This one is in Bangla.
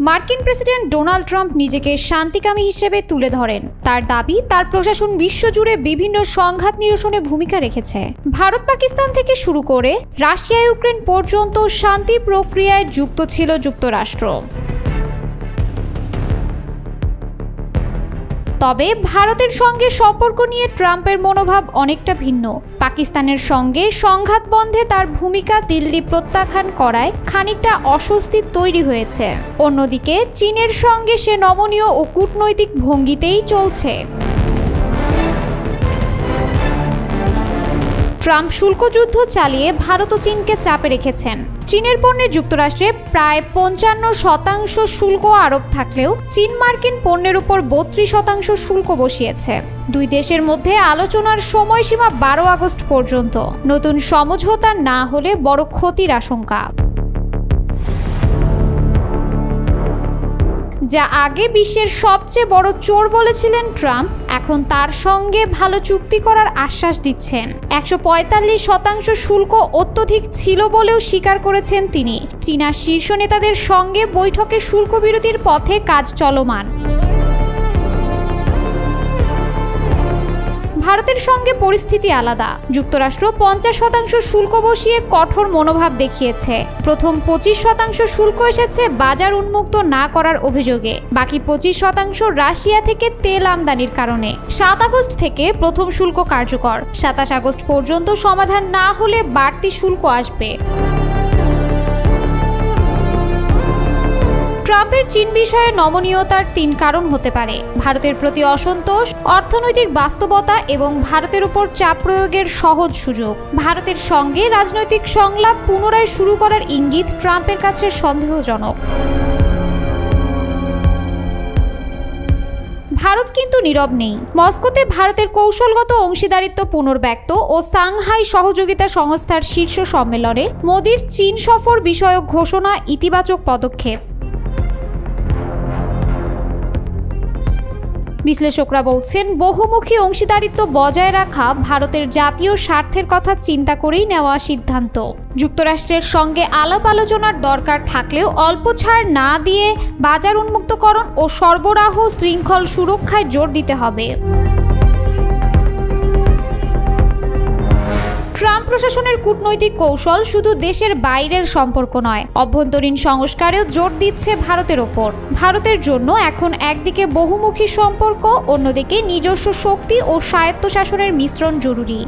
মার্কিন প্রেসিডেন্ট ডোনাল্ড ট্রাম্প নিজেকে শান্তিকামী হিসেবে তুলে ধরেন। তার দাবি, তার প্রশাসন বিশ্বজুড়ে বিভিন্ন সংঘাত নিরসনে ভূমিকা রেখেছে। ভারত পাকিস্তান থেকে শুরু করে রাশিয়া ইউক্রেন পর্যন্ত শান্তি প্রক্রিয়ায় যুক্ত ছিল যুক্তরাষ্ট্র। তবে ভারতের সঙ্গে সম্পর্ক নিয়ে ট্রাম্পের মনোভাব অনেকটা ভিন্ন। পাকিস্তানের সঙ্গে সংঘাত বন্ধে তার ভূমিকা দিল্লি প্রত্যাখ্যান করায় খানিকটা অস্বস্তি তৈরি হয়েছে। অন্যদিকে চীনের সঙ্গে সে নমনীয় ও কূটনৈতিক ভঙ্গিতেই চলছে। ট্রাম্প শুল্ক যুদ্ধ চালিয়ে ভারত ও চীনকে চাপে রেখেছেন। চীনের পণ্যে যুক্তরাষ্ট্রে প্রায় 55% শুল্ক আরোপ থাকলেও চীন মার্কিন পণ্যের উপর 32% শুল্ক বসিয়েছে। দুই দেশের মধ্যে আলোচনার সময়সীমা 12 আগস্ট পর্যন্ত। নতুন সমঝোতা না হলে বড় ক্ষতির আশঙ্কা। যা আগে বিশ্বের সবচেয়ে বড় চোর বলেছিলেন ট্রাম্প, এখন তার সঙ্গে ভালো চুক্তি করার আশ্বাস দিচ্ছেন। 145% শুল্ক অত্যধিক ছিল বলেও স্বীকার করেছেন তিনি। চীনা শীর্ষ নেতাদের সঙ্গে বৈঠকে শুল্ক বিরতির পথে কাজ চলমান। ভারতের সঙ্গে পরিস্থিতি আলাদা। যুক্তরাষ্ট্র 50% শুল্ক বসিয়ে কঠোর মনোভাব দেখিয়েছে। প্রথম 25% শুল্ক এসেছে বাজার উন্মুক্ত না করার অভিযোগে। বাকি 25% রাশিয়া থেকে তেল আমদানির কারণে। 7 আগস্ট থেকে প্রথম শুল্ক কার্যকর। 27 আগস্ট পর্যন্ত সমাধান না হলে বাড়তি শুল্ক আসবে। ট্রাম্পের চীন বিষয়ে নমনীয়তার 3 কারণ হতে পারে: ভারতের প্রতি অসন্তোষ, অর্থনৈতিক বাস্তবতা এবং ভারতের উপর চাপ প্রয়োগের সহজ সুযোগ। ভারতের সঙ্গে রাজনৈতিক সংলাপ পুনরায় শুরু করার ইঙ্গিত ট্রাম্পের কাছে সন্দেহজনক। ভারত কিন্তু নীরব নেই। মস্কোতে ভারতের কৌশলগত অংশীদারিত্ব পুনর্ব্যক্ত ও সাংহাই সহযোগিতা সংস্থার শীর্ষ সম্মেলনে মোদির চীন সফর বিষয়ক ঘোষণা ইতিবাচক পদক্ষেপ। বিশ্লেষকরা বলছেন, বহুমুখী অংশীদারিত্ব বজায় রাখা ভারতের জাতীয় স্বার্থের কথা চিন্তা করেই নেওয়া সিদ্ধান্ত। যুক্তরাষ্ট্রের সঙ্গে আলাপ আলোচনার দরকার থাকলেও অল্প ছাড় না দিয়ে বাজার উন্মুক্তকরণ ও সরবরাহ শৃঙ্খল সুরক্ষায় জোর দিতে হবে। ট্রাম্প প্রশাসনের কূটনৈতিক কৌশল শুধু দেশের বাইরের সম্পর্ক নয়, অভ্যন্তরীণ সংস্কারেও জোর দিচ্ছে ভারতের ওপর। ভারতের জন্য এখন একদিকে বহুমুখী সম্পর্ক, অন্যদিকে নিজস্ব শক্তি ও স্বায়ত্তশাসনের মিশ্রণ জরুরি।